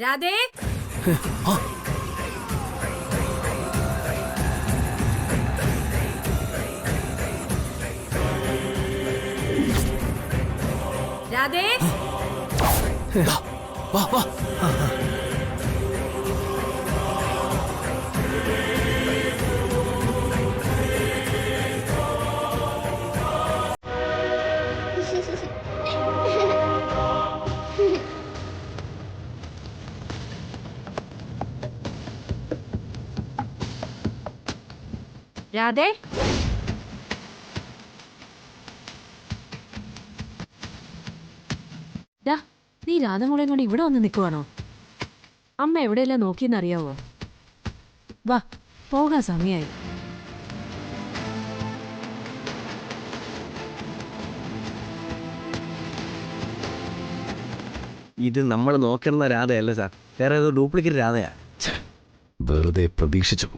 രാധേ രാധേ വാ വാ. രാധേ നീ രാധമോളെയും കൊണ്ട് ഇവിടെ വന്ന് നിൽക്കുവാണോ? അമ്മ എവിടെയെല്ലാം നോക്കിയെന്നറിയാവോ? വാ പോകാൻ സമയായി. ഇത് നമ്മൾ നോക്കുന്ന രാധയല്ല സാർ, വേറെ ഏതോ ഡ്യൂപ്ലിക്കേറ്റ് രാധയാ. വെറുതെ പ്രതീക്ഷിച്ചു.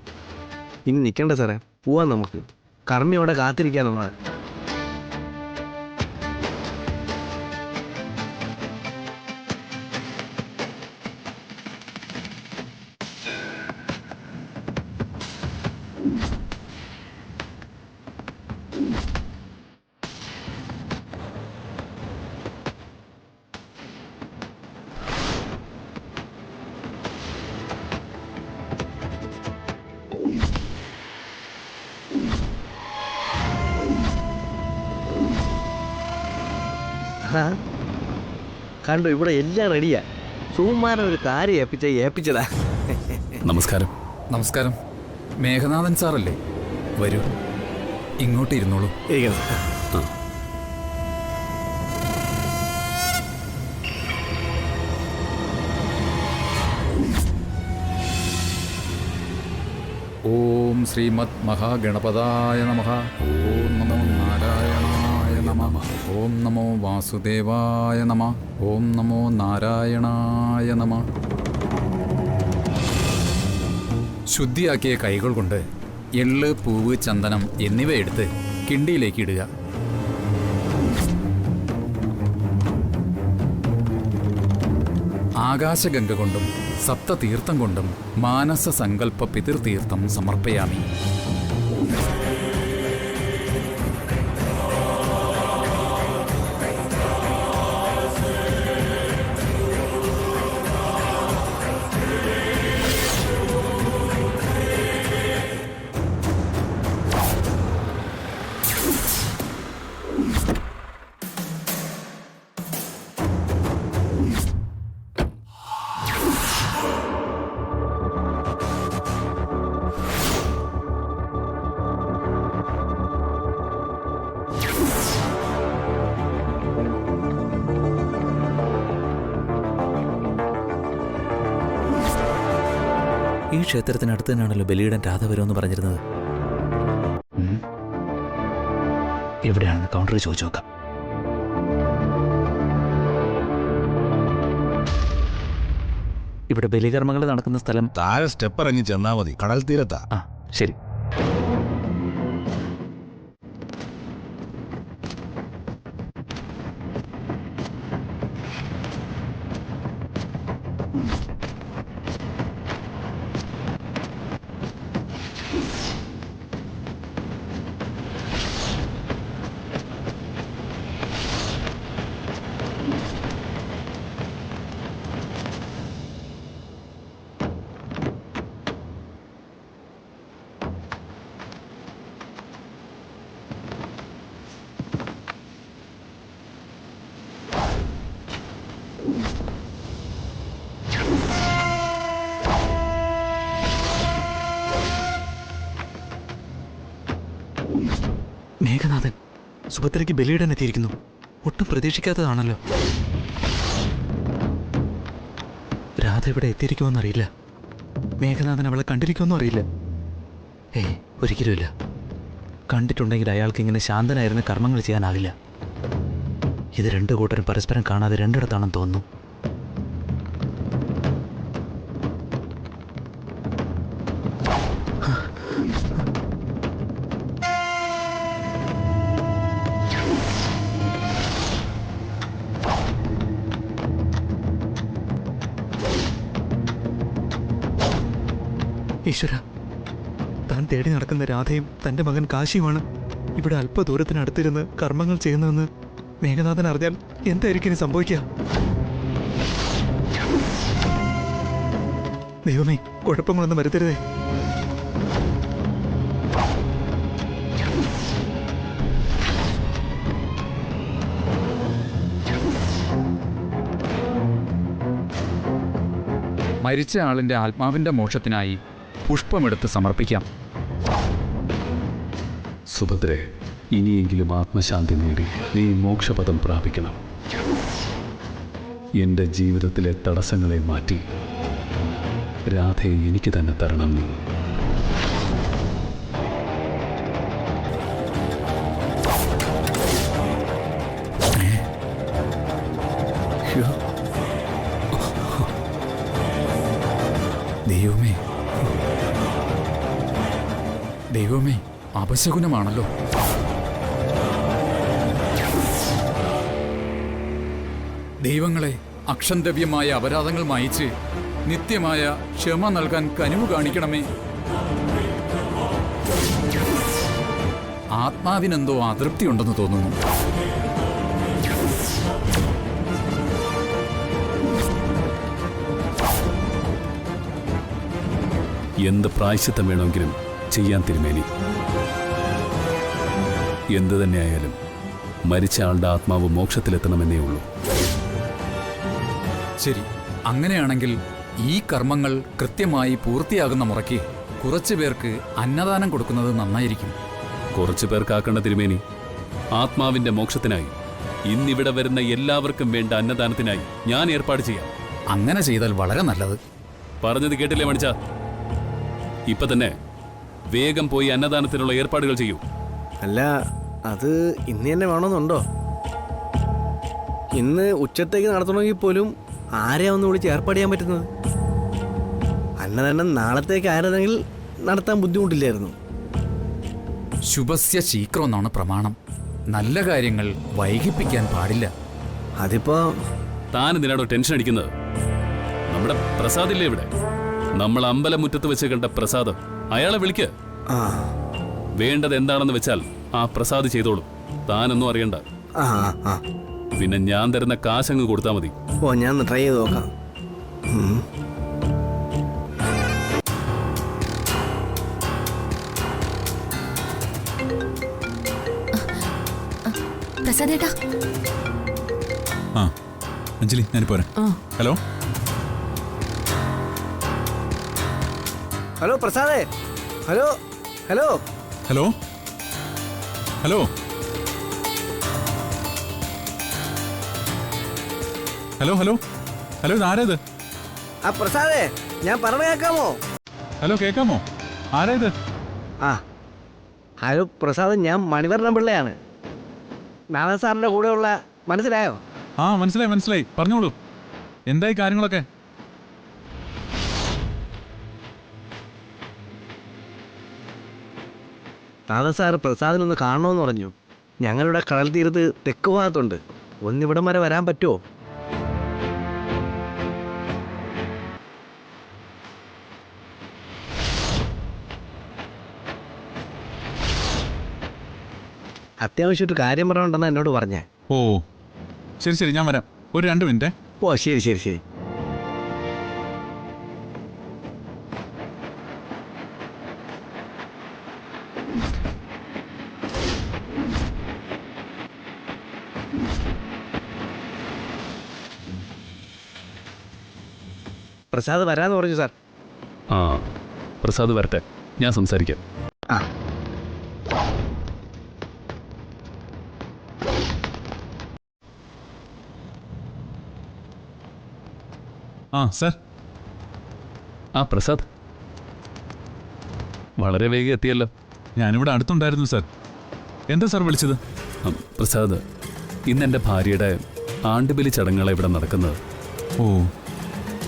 ഇനി നിൽക്കണ്ട സാറേ, പോവാൻ നമുക്ക്. കർമ്മി അവിടെ കാത്തിരിക്കാനുള്ളതാണ്. കണ്ടു, ഇവിടെ എല്ലാം റെഡിയാ. സുകുമാരൻ ഒരു കാര്യം ഏൽപ്പിച്ചതാ. നമസ്കാരം. നമസ്കാരം. മേഘനാഥൻ സാറല്ലേ? വരൂ, ഇങ്ങോട്ട് ഇരുന്നോളൂ. ഓം ശ്രീമദ് മഹാഗണപതായ നമഃ. ഓം നമോ നാരായണായ നമഃ. ഓം നമോ വാസുദേവായ നമഃ. ഓം നമോ നാരായണായ നമഃ. ശുദ്ധിയാക്കിയ കൈകൾ കൊണ്ട് എള്ള്, പൂവ്, ചന്ദനം എന്നിവ എടുത്ത് കിണ്ടിയിലേക്ക് ഇടുക. ആകാശഗംഗ കൊണ്ടും സപ്തതീർത്ഥം കൊണ്ടും മാനസ സങ്കല്പ പിതൃതീർത്ഥം സമർപ്പയാമി. ഈ ക്ഷേത്രത്തിനടുത്ത് തന്നെയാണല്ലോ ബലിയിടാൻ രാധ വരുമെന്ന് പറഞ്ഞിരുന്നത്. എവിടെയാണെന്ന് കൗണ്ടറിൽ ചോദിച്ചു നോക്കാം. ഇവിടെ ബലികർമ്മങ്ങൾ നടക്കുന്ന സ്ഥലം താഴെ സ്റ്റെപ്പ് ഇറങ്ങി ചെന്നാ മതി, കടൽ തീരത്താ. ആ ശരി. മേഘനാഥൻ സുഭദ്രയ്ക്ക് ബലിയിടാൻ എത്തിയിരിക്കുന്നു. ഒട്ടും പ്രതീക്ഷിക്കാത്തതാണല്ലോ. രാധ ഇവിടെ എത്തിയിരിക്കുമെന്നറിയില്ല. മേഘനാഥൻ അവളെ കണ്ടിരിക്കുമെന്നും അറിയില്ല. ഒരിക്കലുമില്ല. കണ്ടിട്ടുണ്ടെങ്കിൽ അയാൾക്ക് ഇങ്ങനെ ശാന്തനായിരുന്ന കർമ്മങ്ങൾ ചെയ്യാനാവില്ല. ഇത് രണ്ടു കൂട്ടരും പരസ്പരം കാണാതെ രണ്ടിടത്താണെന്ന് തോന്നുന്നു. ഈശ്വര, താൻ തേടി നടക്കുന്ന രാധയും തൻ്റെ മകൻ കാശിയുമാണ് ഇവിടെ അല്പദൂരത്തിനടുത്തിരുന്ന് കർമ്മങ്ങൾ ചെയ്യുന്നതെന്ന് മേഘനാഥൻ അറിഞ്ഞാൽ എന്തായിരിക്കും ഇനി സംഭവിക്കുക? ദൈവമേ, കുഴപ്പങ്ങളൊന്നും വരുത്തരുതേ. മരിച്ച ആളിൻ്റെ ആത്മാവിൻ്റെ മോക്ഷത്തിനായി പുഷ്പമെടുത്ത് സമർപ്പിക്കാം. സുഭദ്രെ, ഇനിയെങ്കിലും ആത്മശാന്തി നേടി നീ മോക്ഷപദം പ്രാപിക്കണം. എൻ്റെ ജീവിതത്തിലെ തടസ്സങ്ങളെ മാറ്റി രാധയെ എനിക്ക് തന്നെ തരണം നീ. ദൈവമേ, ദൈവമേ, അപശകുനമാണല്ലോ. ദൈവങ്ങളെ, അക്ഷന്തവ്യമായ അപരാധങ്ങൾ മായിച്ച് നിത്യമായ ക്ഷമ നൽകാൻ കനിവ് കാണിക്കണമേ. ആത്മാവിനെന്തോ അതൃപ്തിയുണ്ടെന്ന് തോന്നുന്നു. എന്ത് പ്രായശ്ചിത്തം വേണമെങ്കിലും ചെയ്യാൻ തിരുമേനി. എന്തു തന്നെയായാലും മരിച്ച ആളുടെ ആത്മാവ് മോക്ഷത്തിലെത്തണമെന്നേ ഉള്ളൂ. ശരി, അങ്ങനെയാണെങ്കിൽ ഈ കർമ്മങ്ങൾ കൃത്യമായി പൂർത്തിയാകുന്ന മുറയ്ക്ക് കുറച്ചു പേർക്ക് അന്നദാനം കൊടുക്കുന്നത് നന്നായിരിക്കും. കുറച്ചു പേർക്കാക്കേണ്ട തിരുമേനി, ആത്മാവിന്റെ മോക്ഷത്തിനായി ഇന്നിവിടെ വരുന്ന എല്ലാവർക്കും വേണ്ട അന്നദാനത്തിനായി ഞാൻ ഏർപ്പാട് ചെയ്യാം. അങ്ങനെ ചെയ്താൽ വളരെ നല്ലത്. പറഞ്ഞത് കേട്ടില്ലേ മണിച്ച? ഇപ്പൊ തന്നെ വേഗം പോയി അന്നദാനത്തിനുള്ള ഏർപ്പാടുകൾ ചെയ്യൂ. അല്ല, അത് ഇന്ന് തന്നെ വേണമെന്നുണ്ടോ? ഇന്ന് ഉച്ചത്തേക്ക് നടത്തണമെങ്കിൽ പോലും ആരെയാ ഒന്ന് വിളിച്ച് ഏർപ്പാട് ചെയ്യാൻ പറ്റുന്നത്? അന്നദാനം നാളത്തേക്ക് ആരെങ്കിൽ നടത്താൻ ബുദ്ധിമുട്ടില്ലായിരുന്നു. ശുഭസ്യ ശീക്രം എന്നാണ് പ്രമാണം. നല്ല കാര്യങ്ങൾ വൈകിപ്പിക്കാൻ പാടില്ല. അതിപ്പോ താൻ എന്തിനാണോ ടെൻഷൻ അടിക്കുന്നത്? നമ്മുടെ പ്രസാദില്ലേ ഇവിടെ? നമ്മൾ അമ്പലമുറ്റത്ത് വെച്ച് കണ്ട പ്രസാദ്, അയാളെ വിളിക്ക്. ആ വേണ്ടത് എന്താണെന്ന് വെച്ചാൽ ആ പ്രസാദ് ചെയ്തോളും. താനൊന്നും അറിയണ്ട. ആ ആ പിന്നെ ഞാൻ തരുന്ന കാശങ്ങ് കൊടുത്താൽ മതി. ഓ, ഞാൻ ഒന്ന് ട്രൈ ചെയ്ത് നോക്കാം. പ്രസാദേട്ടാ. ആ അഞ്ജലി, ഞാനിപ്പോ വരാം. ഹലോ ഹലോ പ്രസാദേ. Hello hello hello hello hello hello hello, ഇതാരേത്? ആ പ്രസാദേ, ഞാൻ പറഞ്ഞ കേൾക്കാമോ? ഹലോ, കേൾക്കാമോ? ആരേത്? ആ ഹലോ പ്രസാദ്, ഞാൻ മണിവർണ്ണൻ പിള്ളയാണ്. നാരായണ സാറിൻ്റെ കൂടെയുള്ള. മനസ്സിലായോ? ആ, മനസ്സിലായി മനസ്സിലായി, പറഞ്ഞോളൂ. എന്തായി കാര്യങ്ങളൊക്കെ? നാരായണ സാറ് പ്രസാദിനൊന്ന് കാണണമെന്ന് പറഞ്ഞു. ഞങ്ങളുടെ കടൽ തീരത്ത് തെക്ക് ഭാഗത്തുണ്ട്. ഒന്നിവിടം വരെ വരാൻ പറ്റുമോ? അത്യാവശ്യം ഒരു കാര്യം പറഞ്ഞുണ്ടെന്നാണ് എന്നോട് പറഞ്ഞേ. ഓ ശരി ശരി, ഞാൻ വരാം. ഒരു 2 മിനിറ്റ്. ഓ ശരി ശരി ശരി. പ്രസാദ് വരാന്ന് പറഞ്ഞു സാർ. ആ, പ്രസാദ് വരട്ടെ, ഞാൻ സംസാരിക്കാം. ആ ആ സാർ. ആ പ്രസാദ്, വളരെ വേഗം എത്തിയല്ലോ. ഞാനിവിടെ അടുത്തുണ്ടായിരുന്നു സാർ. എന്താ സാർ വിളിച്ചത്? പ്രസാദ്, ഇന്ന് എൻ്റെ ഭാര്യയുടെ ആണ്ടുബലി ചടങ്ങുകളാണ് ഇവിടെ നടക്കുന്നത്. ഓ,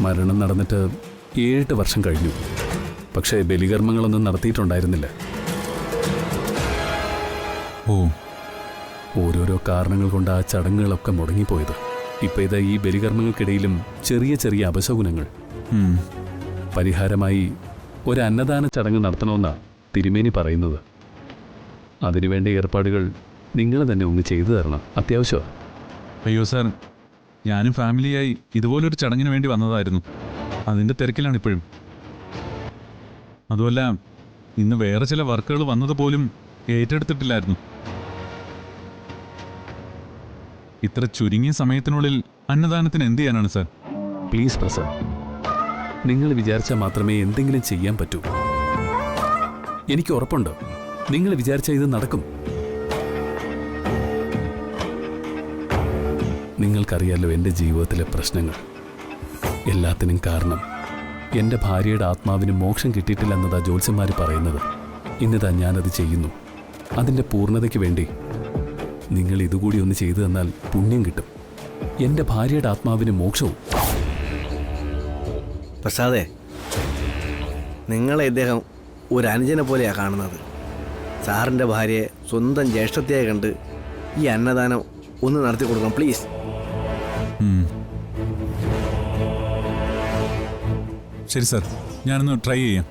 മരണം നടന്നിട്ട് 7 വർഷം കഴിഞ്ഞു. പക്ഷേ ബലികർമ്മങ്ങളൊന്നും നടത്തിയിട്ടുണ്ടായിരുന്നില്ല. ഓ, ഓരോരോ കാരണങ്ങൾ കൊണ്ട് ആ ചടങ്ങുകളൊക്കെ മുടങ്ങിപ്പോയത്. ഇപ്പം ഇത് ഈ ബലികർമ്മങ്ങൾക്കിടയിലും ചെറിയ ചെറിയ അപശകുനങ്ങൾ. പരിഹാരമായി ഒരു അന്നദാന ചടങ്ങ് നടത്തണമെന്നാണ് തിരുമേനി പറയുന്നത്. അതിനുവേണ്ട ഏർപ്പാടുകൾ നിങ്ങൾ തന്നെ ഒന്ന് ചെയ്തു തരണം, അത്യാവശ്യമാണ്. അയ്യോ സാർ, ഞാനും ഫാമിലിയായി ഇതുപോലൊരു ചടങ്ങിന് വേണ്ടി വന്നതായിരുന്നു. അതിൻ്റെ തിരക്കിലാണ് ഇപ്പോഴും. അതുമല്ല, ഇന്ന് വേറെ ചില വർക്കുകൾ വന്നത് പോലും ഏറ്റെടുത്തിട്ടില്ലായിരുന്നു. ഇത്ര ചുരുങ്ങിയ സമയത്തിനുള്ളിൽ അന്നദാനത്തിന് എന്ത് ചെയ്യാനാണ് സാർ? പ്ലീസ് പ്രസാദ്, നിങ്ങൾ വിചാരിച്ചാൽ മാത്രമേ എന്തെങ്കിലും ചെയ്യാൻ പറ്റൂ. എനിക്ക് ഉറപ്പുണ്ട് നിങ്ങൾ വിചാരിച്ചാൽ ഇത് നടക്കും. നിങ്ങൾക്കറിയാലോ എൻ്റെ ജീവിതത്തിലെ പ്രശ്നങ്ങൾ. എല്ലാത്തിനും കാരണം എൻ്റെ ഭാര്യയുടെ ആത്മാവിന് മോക്ഷം കിട്ടിയിട്ടില്ലെന്നതാ ജ്യോത്സ്യന്മാർ പറയുന്നത്. ഇന്നിതാ ഞാനത് ചെയ്യുന്നു. അതിൻ്റെ പൂർണ്ണതയ്ക്ക് വേണ്ടി നിങ്ങൾ ഇതുകൂടി ഒന്ന് ചെയ്തു തന്നാൽ പുണ്യം കിട്ടും. എൻ്റെ ഭാര്യയുടെ ആത്മാവിന് മോക്ഷവും. പ്രസാദേ, നിങ്ങളെ ഇദ്ദേഹം ഒരു അനുജനെ പോലെയാണ് കാണുന്നത്. സാറിൻ്റെ ഭാര്യയെ സ്വന്തം ജ്യേഷ്ഠത്തെയായി കണ്ട് ഈ അന്നദാനം ഒന്ന് നടത്തി കൊടുക്കണം പ്ലീസ്. ശരി സാർ, ഞാനൊന്ന് ട്രൈ ചെയ്യാം.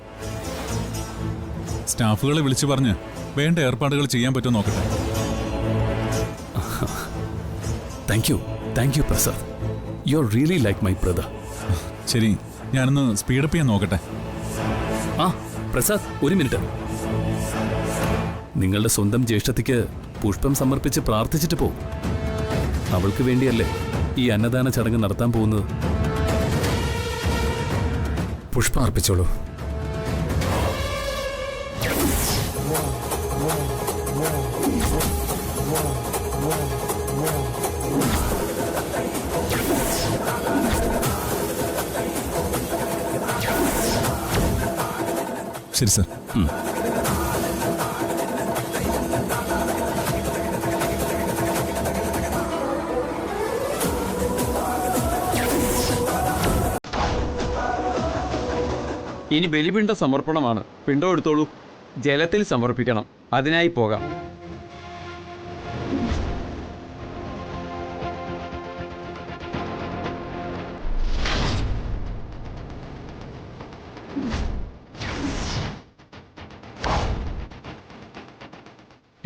സ്റ്റാഫുകളെ വിളിച്ചു പറഞ്ഞ് വേണ്ട ഏർപ്പാടുകൾ ചെയ്യാൻ പറ്റുമോ നോക്കട്ടെ. Thank you Prasad. You are really like my brother. ശരി, ഞാനൊന്ന് സ്പീഡപ്പ് ചെയ്യാൻ നോക്കട്ടെ. ആ പ്രസാദ്, ഒരു മിനിറ്റ്. നിങ്ങളുടെ സ്വന്തം ജ്യേഷ്ഠത്തിക്ക് പുഷ്പം സമർപ്പിച്ച് പ്രാർത്ഥിച്ചിട്ട് പോകും. അവൾക്ക് വേണ്ടിയല്ലേ ഈ അന്നദാന ചടങ്ങ് നടത്താൻ പോകുന്നത്. പുഷ്പം അർപ്പിച്ചോളൂ. ശരി സാർ. ഇനി ബലിപിണ്ട സമർപ്പണമാണ്. പിണ്ടം എടുത്തോളൂ. ജലത്തിൽ സമർപ്പിക്കണം. അതിനായി പോകാം.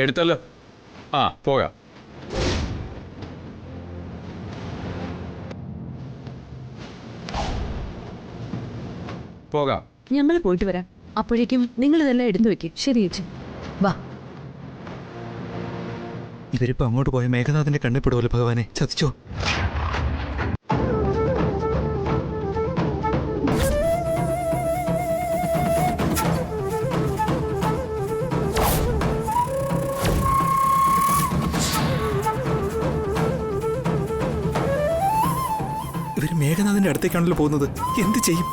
എടുത്തല്ലോ. പോകാം. പോകാം. ഞങ്ങൾ പോയിട്ട് വരാം. അപ്പോഴേക്കും നിങ്ങൾ ഇതെല്ലാം എടുത്തു വെക്കും. ശരി ചേച്ചി, വാ. ഇവരിപ്പോ അങ്ങോട്ട് പോയ മേഘനാഥന്റെ കണ്ണിപ്പെടുമല്ലോ ഭഗവാനെ, ചതിച്ചോ? ഇവര് മേഘനാഥന്റെ അടുത്തേക്കാണല്ലോ പോകുന്നത്. എന്ത് ചെയ്യും?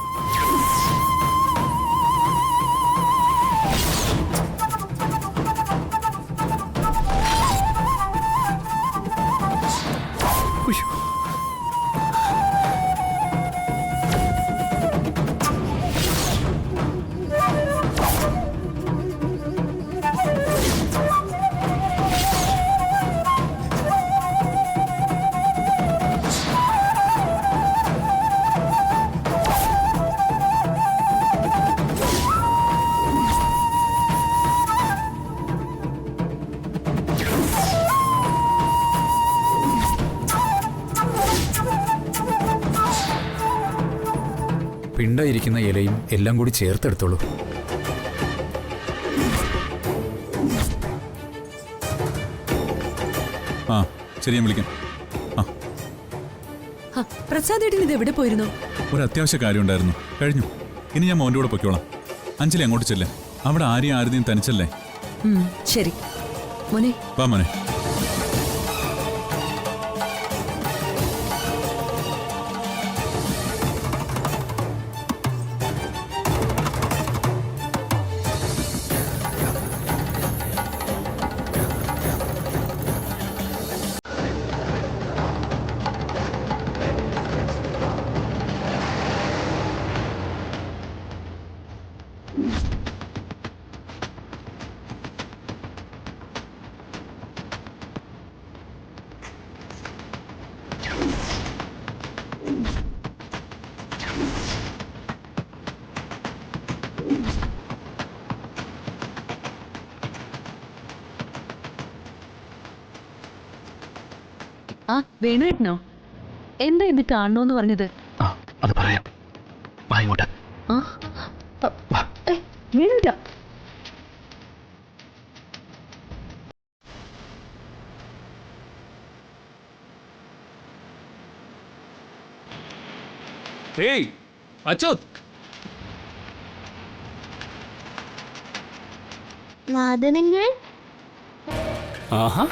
പിണ്ട ഇരിക്കുന്ന ഇലയും എല്ലാം കൂടി ചേർത്തെടുത്തോളൂ. ശരി, ഞാൻ വിളിക്കാം. പ്രസാദ് ഏട്ടൻ ഇത് എവിടെ പോയിരുന്നു? ഒരു അത്യാവശ്യ കാര്യം ഉണ്ടായിരുന്നു. കഴിഞ്ഞു. ഇനി ഞാൻ മോൻ്റെ കൂടെ പൊയ്ക്കോളാം. അഞ്ജലി അങ്ങോട്ട് ചെല്ലേ. അവിടെ ആരെയും തനിച്ചല്ലേ. ശരി മോനെ. വാ മോനെ. ആ വേണുവേട്ടനോ? എന്താ ഇന്ന് കാണണോന്ന് പറഞ്ഞത്? അത് പറയാം, വാ ഇങ്ങോട്ട്. ആ വേണുവേട്ടാ. ഏയ് അച്യുത്, വാദനങ്ങൾ ആഹാ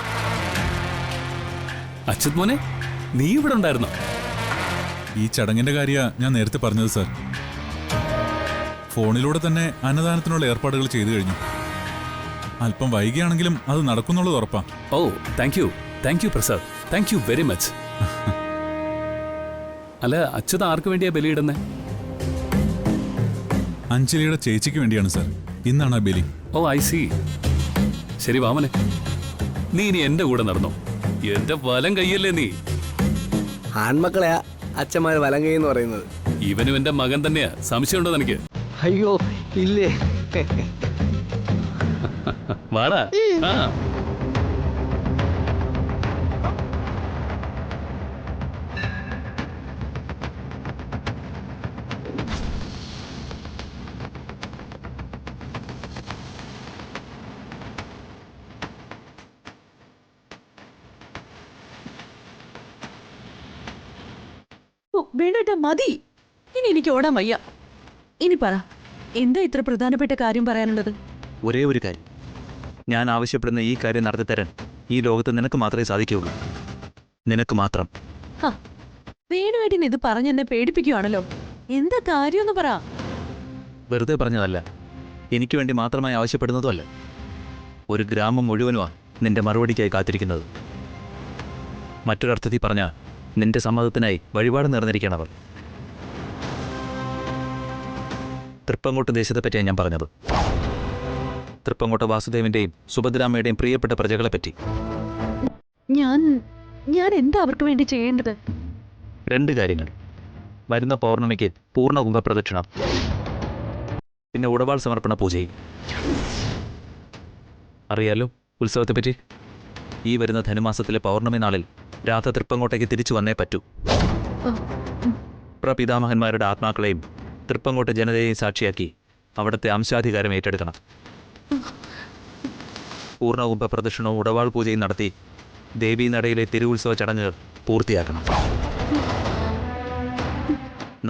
അച്യുത് മോനെ, നീ ഇവിടെ ഉണ്ടായിരുന്നോ? ഈ ചടങ്ങിന്റെ കാര്യ ഞാൻ നേരത്തെ പറഞ്ഞത് സാർ. ഫോണിലൂടെ തന്നെ അന്നദാനത്തിനുള്ള ഏർപ്പാടുകൾ ചെയ്തു കഴിഞ്ഞു. അല്പം വൈകിയാണെങ്കിലും അത് നടക്കുന്നുള്ളത് ഉറപ്പാ. ഓ thank you Prasad, thank you very much. അല്ല, അച്യുത് ആർക്ക് വേണ്ടിയാ ബലിയിടുന്നേ? അഞ്ജലിയുടെ ചേച്ചിക്ക് വേണ്ടിയാണ് സാർ. ഇന്നാണ് ആ ബലി. ഓ ഐ സി. ശരി വാമനെ, നീ ഇനി എന്റെ കൂടെ നടന്നോ. എന്റെ വലം കയ്യല്ലേ നീ. ആൺമക്കളെയാ അച്ഛന്മാർ വലം കൈ എന്ന് പറയുന്നത്. ഇവനും എന്റെ മകൻ തന്നെയാ. സംശയമുണ്ടോ തനിക്ക്? അയ്യോ ഇല്ലേ. വാടാ. ആ വേണുവേട്ടാ മതി, ഇനി എനിക്ക് ഓടാൻ വയ്യ. ഇനി പറ, എന്താ ഇത്ര പ്രധാനപ്പെട്ട കാര്യം പറയാനുള്ളത്? ഒരേ ഒരു കാര്യം, ഞാൻ ആവശ്യപ്പെടുന്ന ഈ കാര്യം നടത്തിത്തരാൻ ഈ ലോകത്ത് നിനക്ക് മാത്രമേ സാധിക്കുകയുള്ളൂ. നിനക്ക് മാത്രം. വേണുവേട്ടൻ ഇത് പറഞ്ഞെന്നെ പേടിപ്പിക്കുവാണല്ലോ. എന്താ കാര്യമെന്ന് പറ. വെറുതെ പറഞ്ഞതല്ല, എനിക്ക് വേണ്ടി മാത്രമായി ആവശ്യപ്പെടുന്നതുമല്ല. ഒരു ഗ്രാമം മുഴുവനുമാണ് നിന്റെ മറുപടിക്കായി കാത്തിരിക്കുന്നത്. മറ്റൊരർത്ഥത്തിൽ പറഞ്ഞ നിന്റെ സമ്മതത്തിനായി വഴിപാട് നേർന്നിരിക്കണവർ. തൃപ്പങ്കോട്ട് ദേശത്തെപ്പറ്റിയാണ് ഞാൻ പറഞ്ഞത്. തൃപ്പങ്കോട്ട് വാസുദേവന്റെയും സുഭദ്രാമ്മയുടെയും പ്രിയപ്പെട്ട പ്രജകളെപ്പറ്റി. ഞാൻ എന്താ അവർക്ക് വേണ്ടി ചെയ്യേണ്ടത്? 2 കാര്യങ്ങൾ. വരുന്ന പൗർണമിക്ക് പൂർണ്ണ കുംഭപ്രദക്ഷിണം, പിന്നെ ഉടവാൾ സമർപ്പണ പൂജയും. അറിയാലോ ഉത്സവത്തെപ്പറ്റി. ഈ വരുന്ന ധനുമാസത്തിലെ പൗർണമി നാളിൽ രാധ തൃപ്പങ്കോട്ടേക്ക് തിരിച്ചു വന്നേ പറ്റൂ. പ്രപിതാമഹന്മാരുടെ ആത്മാക്കളെയും തൃപ്പങ്കോട്ട് ജനതയെയും സാക്ഷിയാക്കി അവിടുത്തെ അംശാധികാരം ഏറ്റെടുക്കണം. പൂർണ്ണകുംഭ പ്രദക്ഷിണവും ഉടവാൾ പൂജയും നടത്തി ദേവീനടയിലെ തിരുവുത്സവ ചടങ്ങുകൾ പൂർത്തിയാക്കണം.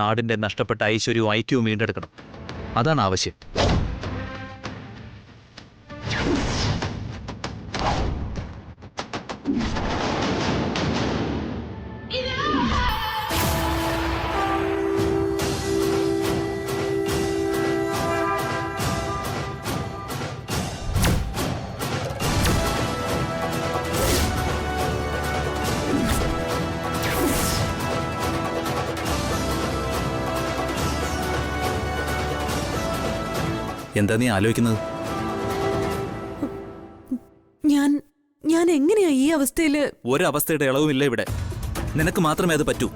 നാടിൻ്റെ നഷ്ടപ്പെട്ട ഐശ്വര്യവും ഐക്യവും വീണ്ടെടുക്കണം. അതാണ് ആവശ്യം. എന്താ നീ ആലോചിക്കുന്നത്? ഞാൻ എങ്ങനെയാ ഈ അവസ്ഥയില്? ഒരവസ്ഥയുടെ ഇളവുമില്ല ഇവിടെ. നിനക്ക് മാത്രമേ അത് പറ്റൂ.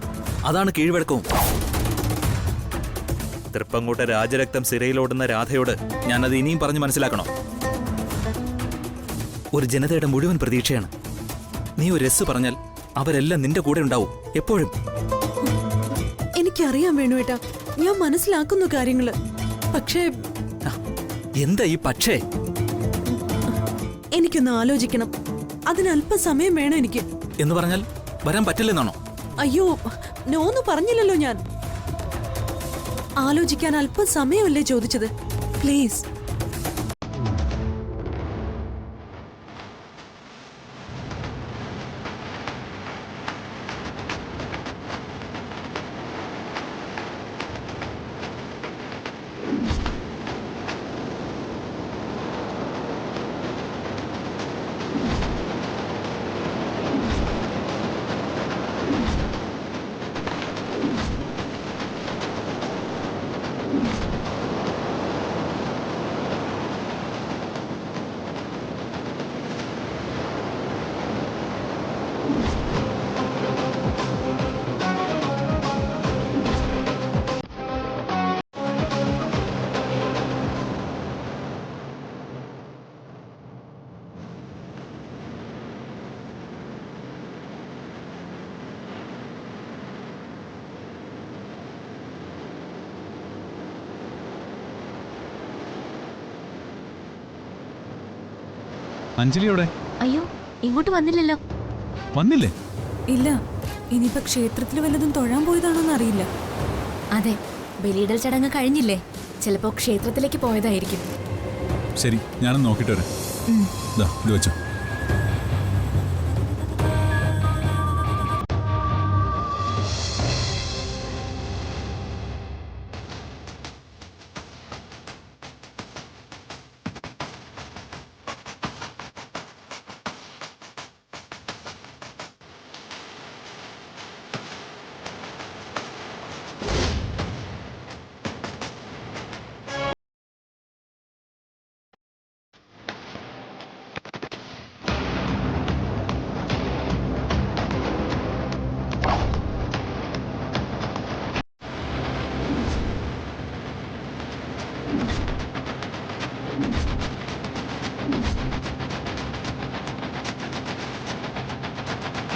അതാണ് കീഴ്വഴക്കവും. തൃപ്പങ്കോട്ടെ രാജരക്തം സിരയിലോടുന്ന രാധയോട് ഞാനത് ഇനിയും പറഞ്ഞു മനസ്സിലാക്കണോ? ഒരു ജനതയുടെ മുഴുവൻ പ്രതീക്ഷയാണ്. നീ ഒരു എസ് പറഞ്ഞാൽ അവരെല്ലാം നിന്റെ കൂടെ ഉണ്ടാവും എപ്പോഴും. എനിക്കറിയാം വേണുവേട്ടാ, ഞാൻ മനസ്സിലാക്കുന്നു കാര്യങ്ങള്. പക്ഷേ എന്താ ഈ പക്ഷേ? എനിക്കൊന്ന് ആലോചിക്കണം. അതിന് അല്പസമയം വേണം എനിക്ക്. എന്ന് പറഞ്ഞാൽ വരാൻ പറ്റില്ലെന്നാണോ? അയ്യോ, നോന്ന് പറഞ്ഞില്ലല്ലോ ഞാൻ. ആലോചിക്കാൻ അല്പസമയമല്ലേ ചോദിച്ചത്? പ്ലീസ്. അഞ്ജലി എവിടെ? അയ്യോ ഇങ്ങോട്ട് വന്നില്ലല്ലോ. വന്നില്ലേ? ഇല്ല, ഇനിയിപ്പോ ക്ഷേത്രത്തിൽ വല്ലതും തൊഴാൻ പോയതാണോന്ന് അറിയില്ല. അതെ, ബലിയിടൽ ചടങ്ങ് കഴിഞ്ഞില്ലേ? ചിലപ്പോ ക്ഷേത്രത്തിലേക്ക് പോയതായിരിക്കും. ശരി, ഞാനൊന്ന് നോക്കിയിട്ട് വരാം. ദാ, ഇത് വെച്ചോ.